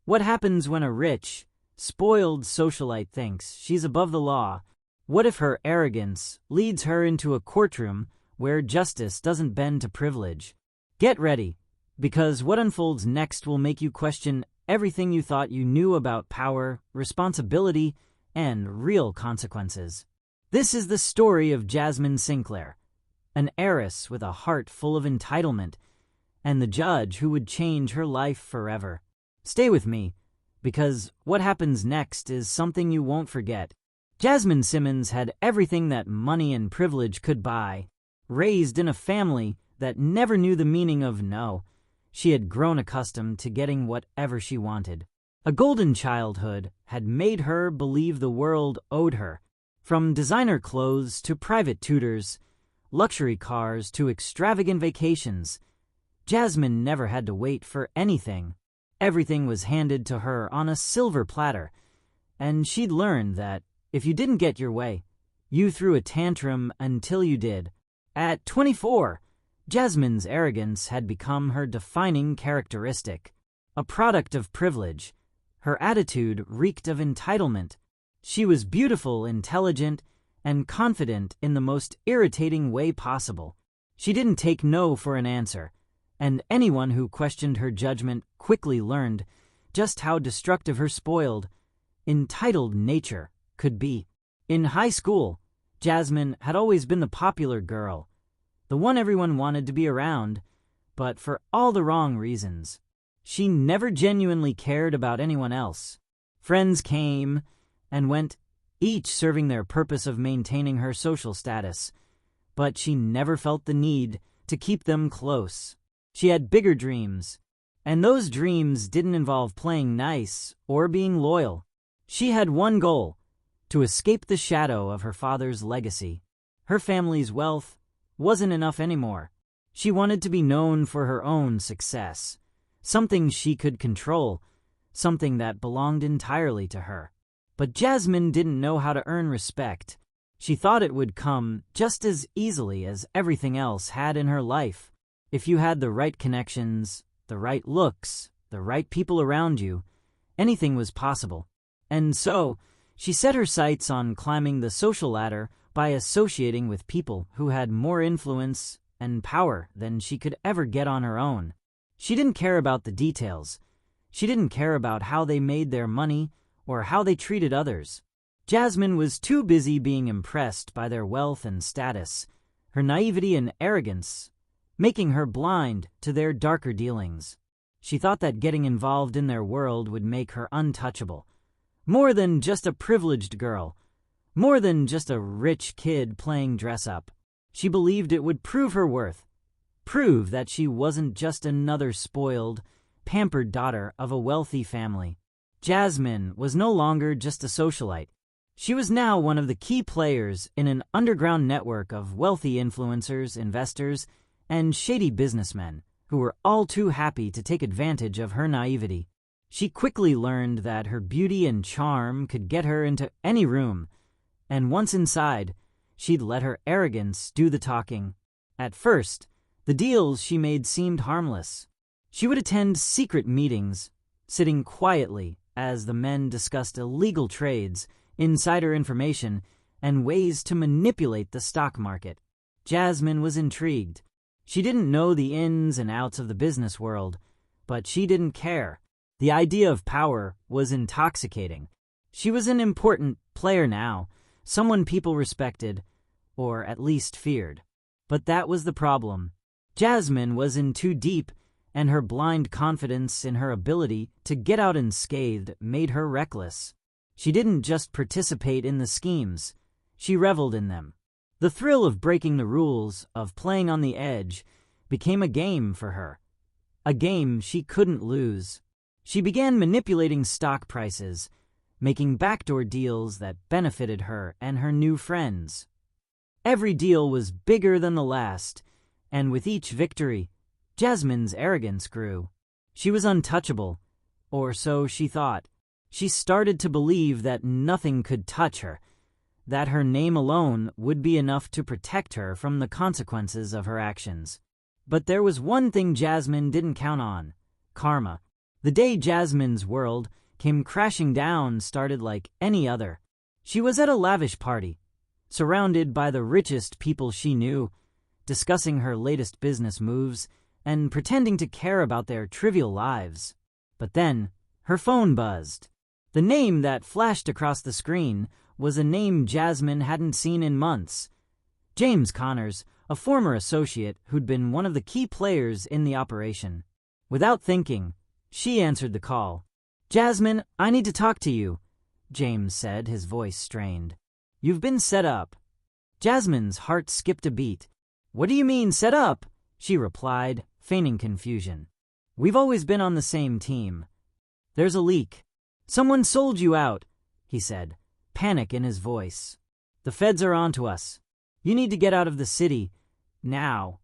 What happens when a rich, spoiled socialite thinks she's above the law? What if her arrogance leads her into a courtroom where justice doesn't bend to privilege? Get ready, because what unfolds next will make you question everything you thought you knew about power, responsibility, and real consequences. This is the story of Jasmine Sinclair, an heiress with a heart full of entitlement, and the judge who would change her life forever. Stay with me, because what happens next is something you won't forget. Jasmine Simmons had everything that money and privilege could buy. Raised in a family that never knew the meaning of no, she had grown accustomed to getting whatever she wanted. A golden childhood had made her believe the world owed her. From designer clothes to private tutors, luxury cars to extravagant vacations, Jasmine never had to wait for anything. Everything was handed to her on a silver platter, and she'd learned that if you didn't get your way, you threw a tantrum until you did. At 24, Jasmine's arrogance had become her defining characteristic. A product of privilege, her attitude reeked of entitlement. She was beautiful, intelligent, and confident in the most irritating way possible. She didn't take no for an answer, and anyone who questioned her judgment quickly learned just how destructive her spoiled, entitled nature could be. In high school, Jasmine had always been the popular girl, the one everyone wanted to be around, but for all the wrong reasons. She never genuinely cared about anyone else. Friends came and went, each serving their purpose of maintaining her social status, but she never felt the need to keep them close. She had bigger dreams, and those dreams didn't involve playing nice or being loyal. She had one goal: to escape the shadow of her father's legacy. Her family's wealth wasn't enough anymore. She wanted to be known for her own success, something she could control, something that belonged entirely to her. But Jasmine didn't know how to earn respect. She thought it would come just as easily as everything else had in her life. If you had the right connections, the right looks, the right people around you, anything was possible. And so, she set her sights on climbing the social ladder by associating with people who had more influence and power than she could ever get on her own. She didn't care about the details. She didn't care about how they made their money or how they treated others. Jasmine was too busy being impressed by their wealth and status, her naivety and arrogance, making her blind to their darker dealings. She thought that getting involved in their world would make her untouchable. More than just a privileged girl. More than just a rich kid playing dress-up. She believed it would prove her worth. Prove that she wasn't just another spoiled, pampered daughter of a wealthy family. Jasmine was no longer just a socialite. She was now one of the key players in an underground network of wealthy influencers, investors, and shady businessmen who were all too happy to take advantage of her naivety. She quickly learned that her beauty and charm could get her into any room, and once inside, she'd let her arrogance do the talking. At first, the deals she made seemed harmless. She would attend secret meetings, sitting quietly as the men discussed illegal trades, insider information, and ways to manipulate the stock market. Jasmine was intrigued. She didn't know the ins and outs of the business world, but she didn't care. The idea of power was intoxicating. She was an important player now, someone people respected, or at least feared. But that was the problem. Jasmine was in too deep, and her blind confidence in her ability to get out unscathed made her reckless. She didn't just participate in the schemes, she reveled in them. The thrill of breaking the rules, of playing on the edge, became a game for her. A game she couldn't lose. She began manipulating stock prices, making backdoor deals that benefited her and her new friends. Every deal was bigger than the last, and with each victory, Jasmine's arrogance grew. She was untouchable, or so she thought. She started to believe that nothing could touch her, that her name alone would be enough to protect her from the consequences of her actions. But there was one thing Jasmine didn't count on: karma. The day Jasmine's world came crashing down started like any other. She was at a lavish party, surrounded by the richest people she knew, discussing her latest business moves and pretending to care about their trivial lives. But then, her phone buzzed. The name that flashed across the screen was a name Jasmine hadn't seen in months. James Connors, a former associate who'd been one of the key players in the operation. Without thinking, she answered the call. "Jasmine, I need to talk to you," James said, his voice strained. "You've been set up." Jasmine's heart skipped a beat. "What do you mean, set up?" she replied, feigning confusion. "We've always been on the same team. There's a leak. Someone sold you out," he said, panic in his voice. "The feds are onto us. You need to get out of the city. Now."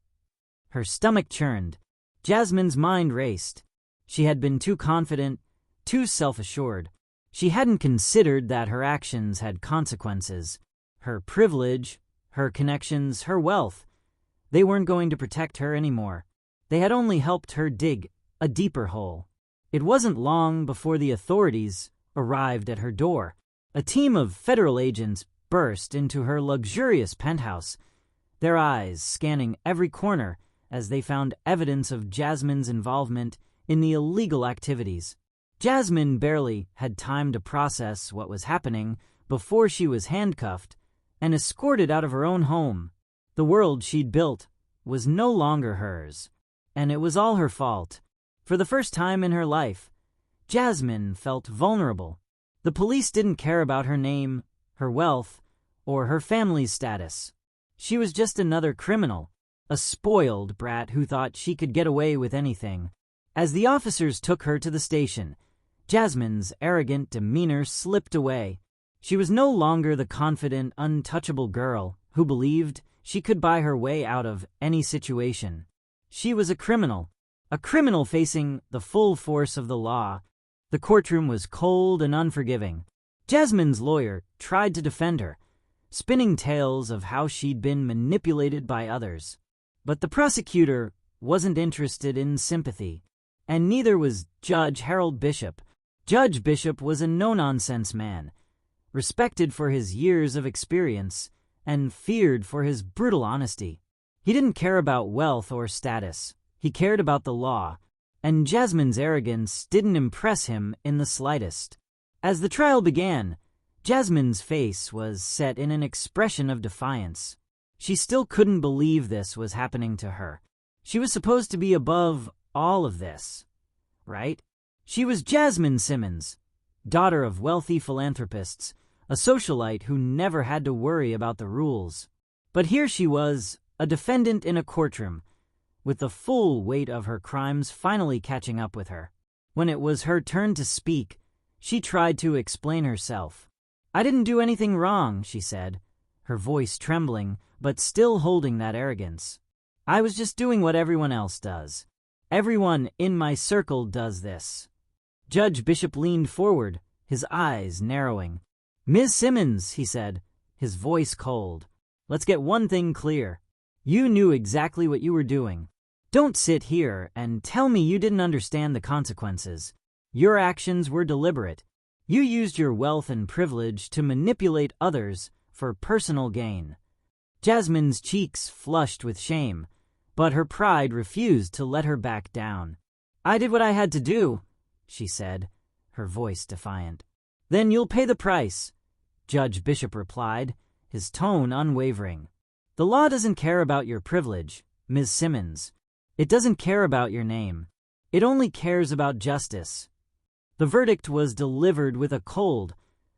Her stomach churned. Jasmine's mind raced. She had been too confident, too self-assured. She hadn't considered that her actions had consequences. Her privilege, her connections, her wealth. They weren't going to protect her anymore. They had only helped her dig a deeper hole. It wasn't long before the authorities arrived at her door. A team of federal agents burst into her luxurious penthouse, their eyes scanning every corner as they found evidence of Jasmine's involvement in the illegal activities. Jasmine barely had time to process what was happening before she was handcuffed and escorted out of her own home. The world she'd built was no longer hers, and it was all her fault. For the first time in her life, Jasmine felt vulnerable. The police didn't care about her name, her wealth, or her family's status. She was just another criminal, a spoiled brat who thought she could get away with anything. As the officers took her to the station, Jasmine's arrogant demeanor slipped away. She was no longer the confident, untouchable girl who believed she could buy her way out of any situation. She was a criminal facing the full force of the law. The courtroom was cold and unforgiving. Jasmine's lawyer tried to defend her, spinning tales of how she'd been manipulated by others. But the prosecutor wasn't interested in sympathy, and neither was Judge Harold Bishop. Judge Bishop was a no-nonsense man, respected for his years of experience and feared for his brutal honesty. He didn't care about wealth or status. He cared about the law, and Jasmine's arrogance didn't impress him in the slightest. As the trial began, Jasmine's face was set in an expression of defiance. She still couldn't believe this was happening to her. She was supposed to be above all of this, right? She was Jasmine Simmons, daughter of wealthy philanthropists, a socialite who never had to worry about the rules. But here she was, a defendant in a courtroom, with the full weight of her crimes finally catching up with her. When it was her turn to speak, she tried to explain herself. "I didn't do anything wrong," she said, her voice trembling, but still holding that arrogance. "I was just doing what everyone else does. Everyone in my circle does this." Judge Bishop leaned forward, his eyes narrowing. "Ms. Simmons," he said, his voice cold, "let's get one thing clear. You knew exactly what you were doing. Don't sit here and tell me you didn't understand the consequences. Your actions were deliberate. You used your wealth and privilege to manipulate others for personal gain." Jasmine's cheeks flushed with shame, but her pride refused to let her back down. "I did what I had to do," she said, her voice defiant. "Then you'll pay the price," Judge Bishop replied, his tone unwavering. "The law doesn't care about your privilege, Ms. Simmons. It doesn't care about your name. It only cares about justice." The verdict was delivered with a cold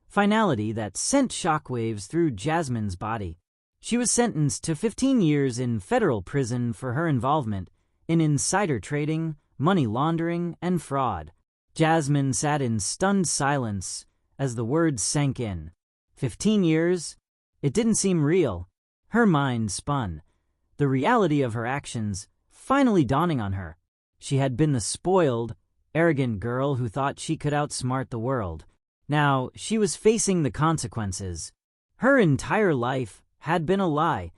finality that sent shockwaves through Jasmine's body. She was sentenced to 15 years in federal prison for her involvement in insider trading, money laundering, and fraud. Jasmine sat in stunned silence as the words sank in. 15 years? It didn't seem real. Her mind spun, the reality of her actions finally dawning on her. She had been the spoiled, arrogant girl who thought she could outsmart the world. Now she was facing the consequences. Her entire life had been a lie,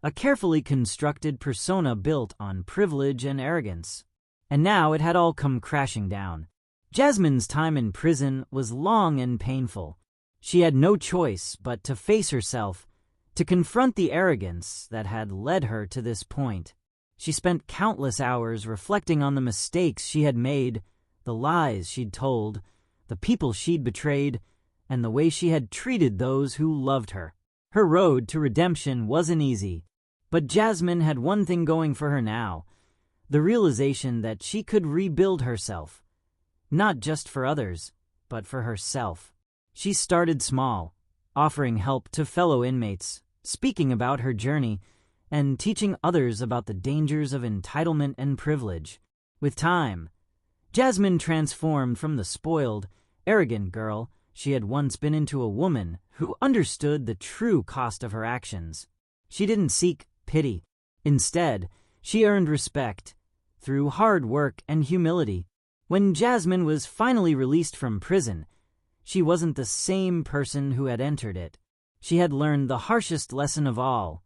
a carefully constructed persona built on privilege and arrogance. And now it had all come crashing down. Jasmine's time in prison was long and painful. She had no choice but to face herself, to confront the arrogance that had led her to this point. She spent countless hours reflecting on the mistakes she had made, the lies she'd told, the people she'd betrayed, and the way she had treated those who loved her. Her road to redemption wasn't easy, but Jasmine had one thing going for her now: the realization that she could rebuild herself, not just for others, but for herself. She started small, offering help to fellow inmates, speaking about her journey, and teaching others about the dangers of entitlement and privilege. With time, Jasmine transformed from the spoiled, arrogant girl she had once been into a woman who understood the true cost of her actions. She didn't seek pity. Instead, she earned respect through hard work and humility. When Jasmine was finally released from prison, she wasn't the same person who had entered it. She had learned the harshest lesson of all: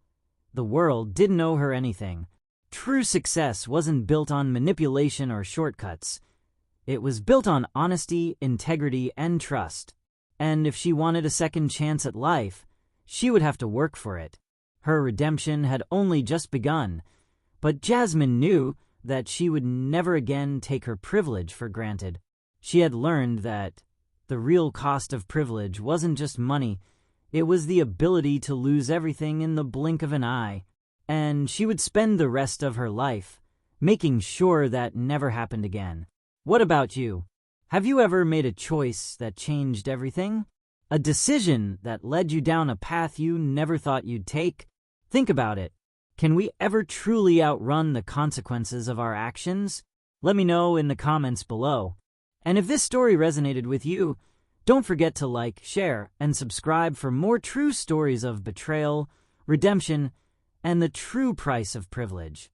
the world didn't owe her anything. True success wasn't built on manipulation or shortcuts. It was built on honesty, integrity, and trust. And if she wanted a second chance at life, she would have to work for it. Her redemption had only just begun, but Jasmine knew that she would never again take her privilege for granted. She had learned that the real cost of privilege wasn't just money, it was the ability to lose everything in the blink of an eye. And she would spend the rest of her life making sure that never happened again. What about you? Have you ever made a choice that changed everything? A decision that led you down a path you never thought you'd take? Think about it. Can we ever truly outrun the consequences of our actions? Let me know in the comments below. And if this story resonated with you, don't forget to like, share, and subscribe for more true stories of betrayal, redemption, and the true price of privilege.